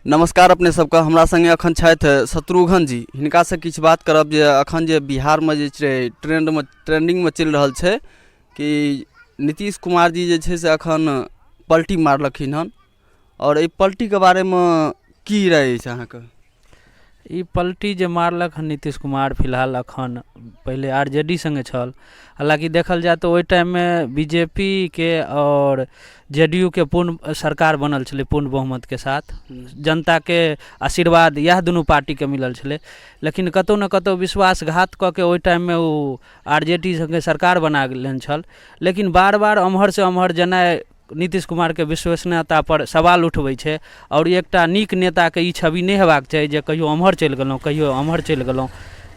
नमस्कार अपने सबके। हमरा संगे अखन छथि शत्रुघ्न जी। हिनका से किछु बात करब जे अखन जे बिहार में जे छै ट्रेंडिंग में चलि रहल छै कि नीतीश कुमार जी जे छै से अखन पलटी मारलखिन हन, और एहि पलटी के बारे में की राय अछि अहाँके? ई पलटी जे मारलक हन नीतीश कुमार फिलहाल अखन पहले आरजेडी संगे छल। हालांकि देखल जाए तो ओहि टाइम में बीजेपी के और जेडीयू के पूर्ण सरकार बनल छलै पूर्ण बहुमत के साथ। जनता के आशीर्वाद यह दुनू पार्टी के मिलल छलै, लेकिन कतौ न कतौ विश्वासघात कऽ के ओहि टाइम में ओ आरजेडी संगे सरकार बना लेने छल। लेकिन बार बार अम्हर से अम्हर जेनाइ नीतीश कुमार के विश्वसनीयता पर सवाल उठबै छै, और एकटा नीक नेता के ई छवि नहि हेबाक चाही जे कहियो अम्हर चलि गेलहुँ कहियो अम्हर चलि गेलहुँ।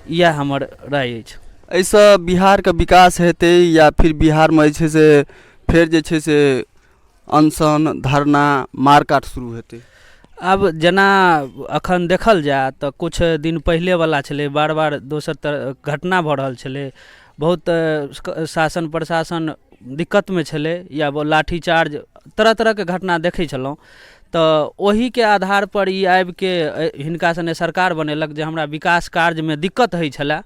इएह हमर राय अछि। एहिसँ बिहार के विकास हेतै या फिर बिहार में जे छै से फेर जे छै से अनशन धरना मारकाट शुरू हेतै? अब जेना अखन देखल जाए तऽ कुछ दिन पहिले वाला छलै, बार बार दोसर घटना भऽ रहल छलै। बहुत शासन प्रशासन दिक्कत में छलै, या वो लाठीचार्ज तरह तरह के घटना देखै छलहुँ। तऽ ओही के आधार पर ई आबि के हिनका सने सरकार बनेलक जे हमरा विकास कार्य में दिक्कत होइ छलै,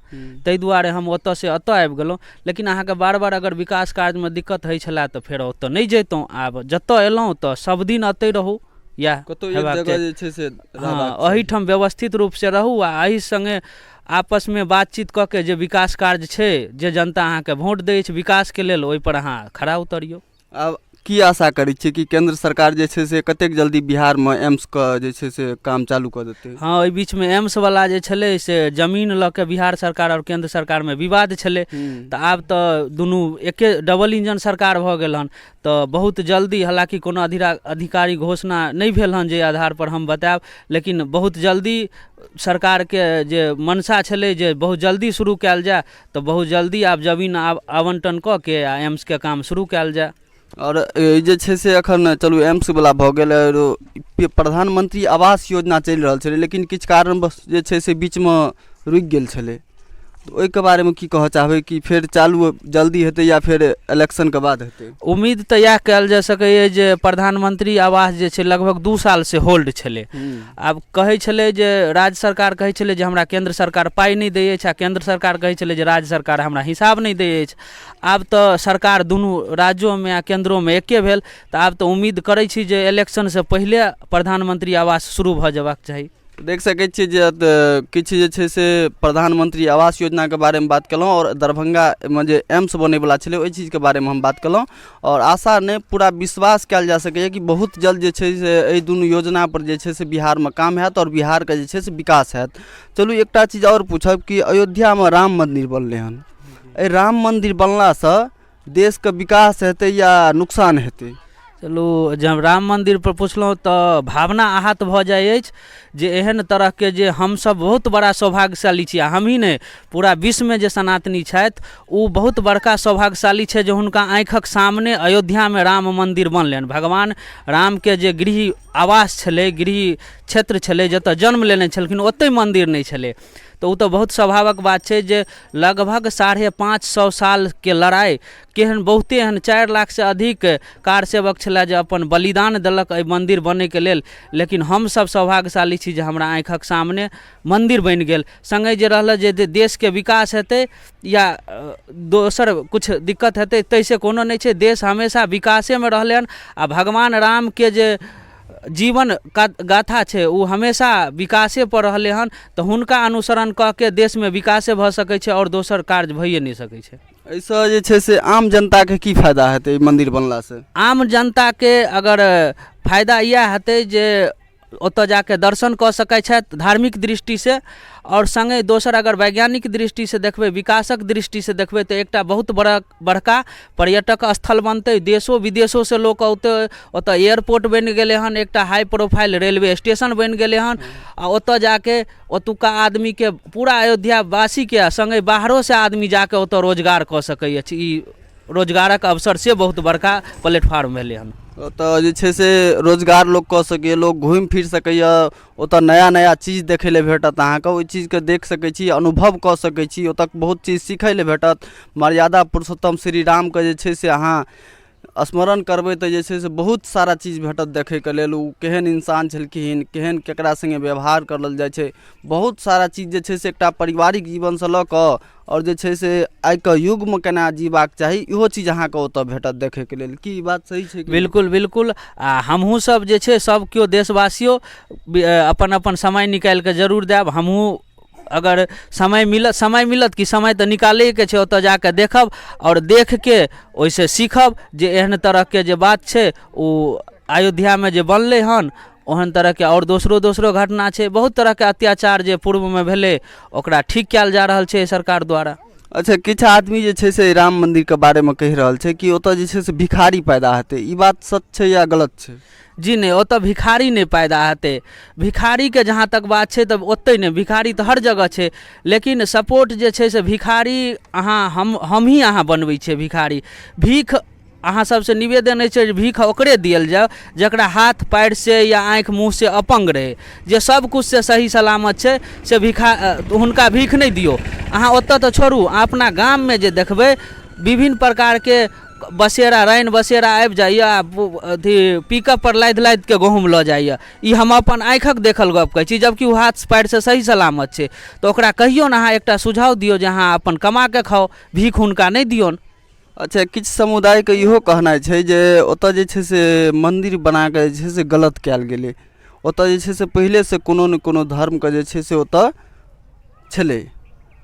ताहि दुआरे हम ओतऽ से एतऽ आबि गेलहुँ। लेकिन अहाँके बार बार अगर विकास कार्य में दिक्कत होइ छलै तऽ फेर ओतऽ नहीं जैतहुँ। आब जतऽ एलहुँ तऽ सब दिन एतै रहू, या कतौ एक जगह जे छै से एहिठाम व्यवस्थित रूप से रहू, आ एहि संगे आपस में बातचीत कऽ के जे विकास कार्य छै, जे जनता अहाँके वोट दै छै विकास के लेल, ओहि पर अहाँ खड़ा उतरियौ। अब की आशा करै छियै कि केंद्र सरकार जे छै से कतेक जल्दी बिहार में एम्स के जे छै से काम चालू कऽ देतै? हाँ, ओहि बीच में एम्स वाला जे छलै से जमीन लऽ के बिहार सरकार और केंद्र सरकार में विवाद छलै। तऽ आब तऽ दुनू एके डबल इंजन सरकार भऽ गेल हन। तऽ बहुत जल्दी, हालांकि कोनो अधिकारी घोषणा नहीं भेल हन जे आधार पर हम बताएब, लेकिन बहुत जल्दी सरकार के जे मनसा छलै जे बहुत जल्दी शुरू कयल जाए, तऽ बहुत जल्दी आब जमीन आवंटन कऽ के आ एम्स के काम शुरू कयल जाए। और जे छै से अखन चलू एम्स वाला भऽ गेल, प्रधानमंत्री आवास योजना चलि रहल छलै, लेकिन किछु कारणवश जे छै से बीच में रुकि गेल छलै। तो ओहि के बारे में की कहऽ चाहबै कि फेर चालू जल्दी हेतै या फिर इलेक्शन के बाद हेतै? उम्मीद तऽ इएह कयल जा सकैए जे प्रधानमंत्री आवास जे छै लगभग 2 साल से होल्ड छलै। आब कहै छलै जे राज्य सरकार कहै छलै जे हमरा केंद्र सरकार पाइ नहीं दै अछि, आ केंद्र सरकार कहै छलै जे राज्य सरकार हमरा हिसाब नहीं दै अछि। आब तऽ सरकार दुनू राज्यों में आ केंद्रों में एके भेल, तऽ आब तऽ उम्मीद करै छी जे इलेक्शन से पहिले प्रधानमंत्री आवास शुरू भऽ जेबाक चाही। देख सकै छियै जे किछु जे छै से प्रधानमंत्री आवास योजना के बारे में बात केलहुँ, और दरभंगा में जे एम्स बनैवला छलै ओहि चीज के बारे में हम बात केलहुँ। और आशा नहीं पूरा विश्वास कयल जा सकैए कि बहुत जल्द जे छै से एहि दुनू योजना पर जे छै से बिहार में काम हैत और बिहार के जे छै से विकास हैत। चलू एकटा चीज और पूछब कि अयोध्या में राम मंदिर बनलै हन, एहि राम मंदिर बनलासँ देश के विकास हेतै या नुकसान हेतै? चलू, जब राम मंदिर पर पुछलहुँ तऽ भावना आहत भऽ जाइ अछि जे एहन तरह के जे हमसब बहुत बड़ा सौभाग्यशाली छी, आ हम ही नहीं पूरा विश्व में जे सनातनी छथि ओ बहुत बड़का सौभाग्यशाली छै जे हुनका आँखिक सामने अयोध्या में राम मंदिर बनलनि। भगवान राम के जे गृह आवास छलै, गृह क्षेत्र छलै जतऽ जन्म लेने छलखिन, ओतै मंदिर नहीं छलै। तो वो तो बहुत स्वाभाविक बात है जे लगभग 550 साल के लड़ाई केहन बहुते एहन 4 लाख से अधिक कार सेवक छलै जे अपन बलिदान देलक एहि मंदिर बने के लेल। लेकिन हम सब सौभाग्यशाली छी जे हमरा आँखिक सामने मंदिर बनि गेल। संगे जे रहल जे देश के विकास हेतै या दोसर कुछ दिक्कत हेतै तैसे कोनो नहीं छै, देश हमेशा विकासे में रहलै हन। आ भगवान राम के जे जीवन गाथा छै वो हमेशा विकासे पर रहले हन, तो हुनका अनुसरण कऽ के देश में विकासे भऽ सकै छै और दोसर कार्य भइए नहीं सकै छै। एहिसँ जे छै से आम जनता के की फायदा हेतै मंदिर बनला से? आम जनता के अगर फायदा यह हेतै जे ओतऽ जाके दर्शन कऽ सकै छथि धार्मिक दृष्टि से, और संगे दोसर अगर वैज्ञानिक दृष्टि से देखबै, विकासक दृष्टि से देखबै तऽ एकटा बहुत बड़का पर्यटक स्थल बनतै। देशों विदेशों से लोक औतै, ओतऽ एयरपोर्ट बनि गेलै हन, एकटा हाई प्रोफाइल रेलवे स्टेशन बनि गेलै हन, आ ओतऽ जाके ओतुका आदमी के पूरा अयोध्या वासी के संगे बाहरों से आदमी जाके ओतऽ रोजगार कऽ सकै अछि। ई रोजगारक अवसर से बहुत बड़का प्लेटफॉर्म भेलै हन। ओतऽ जे छै से रोजगार लोग कऽ सकैए, लोग घुमि फिर सकैए, ओतऽ नया नया चीज देखै लए भेटत, अहाँके ओहि चीजके देख सकै छी, अनुभव कऽ सकै छी, ओतऽ बहुत चीज सिखै लए भेटत। मर्यादा पुरुषोत्तम श्री रामके जे छै से अहाँ स्मरण करबै तऽ जे छै से बहुत सारा चीज भेटत देखैके लेल। ओ केहन इंसान छलखिन, केहन केकरा संगे व्यवहार करल जाइ छै, बहुत सारा चीज जे छै से एकटा पारिवारिक जीवनसँ लऽ कऽ और जे छै से आइके युगमे केना जीबाक चाही इहो चीज अहाँके ओतऽ भेटत देखैके लेल। की ई बात सही छै? बिल्कुल बिल्कुल। आ हमहूँ सब जे छै सब केओ देशवासियों अपन अपन समय निकालि कऽ जरूर देब। हमहूँ अगर समय मिलत कि समय तऽ निकालैके छै, ओतऽ जाकऽ देखब और देख के ओहिसँ सीखब जे एहन तरहके जे बात छै ओ अयोध्यामे जे बनलै हन ओहन तरहके और दोसरो घटना छै। बहुत तरहके अत्याचार जे पूर्वमे भेलै ओकरा ठीक कयल जा रहल छै सरकार द्वारा। अच्छा, किछु आदमी जे छै से राम मंदिरके बारेमे कहि रहल छै कि ओतऽ जे छै से भिखारी पैदा हेतै, ई बात सच छै या गलत छै? जी नहीं, ओतऽ भिखारी नहीं पैदा हेतै। भिखारी के जहाँ तक बात छै तब ओतै नहीं, भिखारी तऽ हर जगह छै। लेकिन सपोर्ट जे छै से भिखारी हम ही अहाँ बनबै छियै भिखारी। भीख अहाँ सबसे निवेदन अछि जे भीख ओकरे दियल जाओ जकरा हाथ पैर से या आँखि मुँह से अपंग रहे, जे सब कुछ से सही सलामत छै से हुनका भीख नहीं दियौ। अहाँ ओतऽ तऽ छोड़ू, अपना गाममे जे देखबै विभिन्न प्रकारके बसेरा राइन बसेरा आबि जाइए, अथी पिकअप पर लादि के गहूँम लऽ जाइए। ई हम अपन आँखिक देखल गप कहै छी, जबकि ओ हाथ पैर से सही सलामत छै। तऽ ओकरा कहियौ ने, अहाँ एकटा सुझाव दियौ जे अहाँ अपन कमा के खाओ, भीख हुनका नहीं दियौन। अच्छा, किछु समुदायके इहो कहनाइ छै जे ओतऽ जे छै से मन्दिर बनाकऽ जे छै से गलत कयल गेलै। ओतऽ जे छै से पहिलेसँ कोनो ने कोनो धर्मके जे छै से ओतऽ छलै,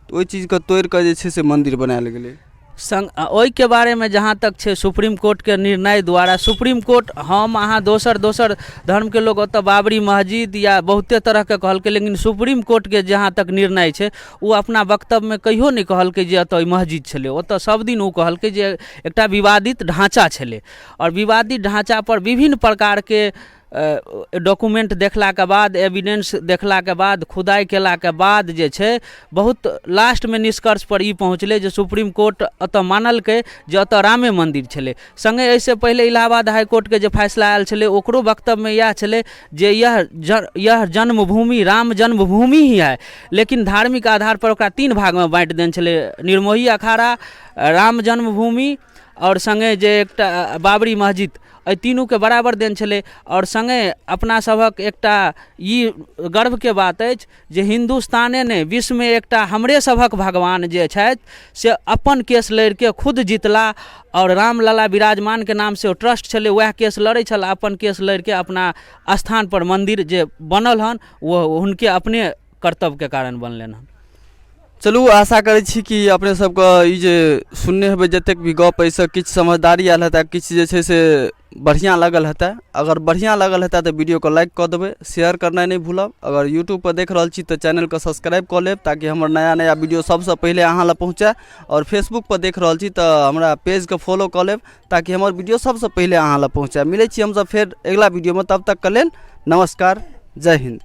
तऽ ओहि चीजके तोड़ि कऽ जे छै से मन्दिर बनायल गेलै। ओहिके बारेमे जहाँ तक छै सुप्रीम कोर्टके निर्णय द्वारा, सुप्रीम कोर्ट हम अहाँ दोसर धर्मके लोग ओतऽ बाबरी मस्जिद या बहुते तरहके कहलकै, लेकिन सुप्रीम कोर्टके जहाँ तक निर्णय छै ओ अपना वक्तव्यमे कहियो नहि कहलकै जे एतऽ मस्जिद छलै। ओतऽ सब दिन ओ कहलकै जे एकटा विवादित ढाँचा छलै, और विवादित ढाँचापर विभिन्न प्रकारके डॉक्यूमेंट देखलाके बाद, एविडेंस देखलाके बाद, खुदाइ केलाके बाद जे छै बहुत लास्टमे निष्कर्ष पर ई पहुँचलै जे सुप्रीम कोर्ट एतऽ मानलकै जे एतऽ रामे मन्दिर छलै। संगे एहिसँ पहिले इलाहाबाद हाई कोर्टके जे फैसला आयल छलै ओकरो वक्तव्यमे इएह छलै जे यह जन्मभूमि राम जन्मभूमि ही है, लेकिन धार्मिक आधार पर ओकरा 3 भागमे बाँटि देने छलै, निर्मोही अखाड़ा, राम जन्मभूमि और संगे जे एकटा बाबरी मस्जिद, एहि तीनूके बराबर देन छलै। और संगे अपना सभक एकटा ई गर्वके बात अछि जे हिन्दुस्ताने ने विश्वमे एकटा हमरे सभक भगवान जे छथि से अपन केस लड़ि के खुद जितला, और रामलला विराजमानके नाम से ओ ट्रस्ट छलै, वएह केस लड़ै छल, अपन केस लड़ि के अपना स्थान पर मंदिर जे बनल हन वो हुनके अपने कर्तव्यके कारण बनलनि हन। चलू, आशा करै छी कि अपने सबके ई जे सुनने हेबै जतेक भी गप, एहिसँ किछु समझदारी आयल हेतै, किछु जे छै से बढ़िआँ लागल हेतै। अगर बढ़िआँ लागल हेतै तऽ वीडियोके लाइक कऽ देबै, शेयर करनाइ नहि भूलब। अगर यूट्यूबपर देख रहल छी तऽ चैनलके सब्सक्राइब कऽ लेब ताकि हमर नया वीडियो सबसँ पहिले अहाँ लग पहुँचै। और फेसबुकपर देख रहल छी तऽ हमरा पेजके फॉलो कऽ लेब ताकि हमर वीडियो सबसँ पहिले अहाँ लग पहुँचै। मिलै छी हमसब फेर अगिला वीडियोमे, तब तकके लेल नमस्कार, जय हिंद।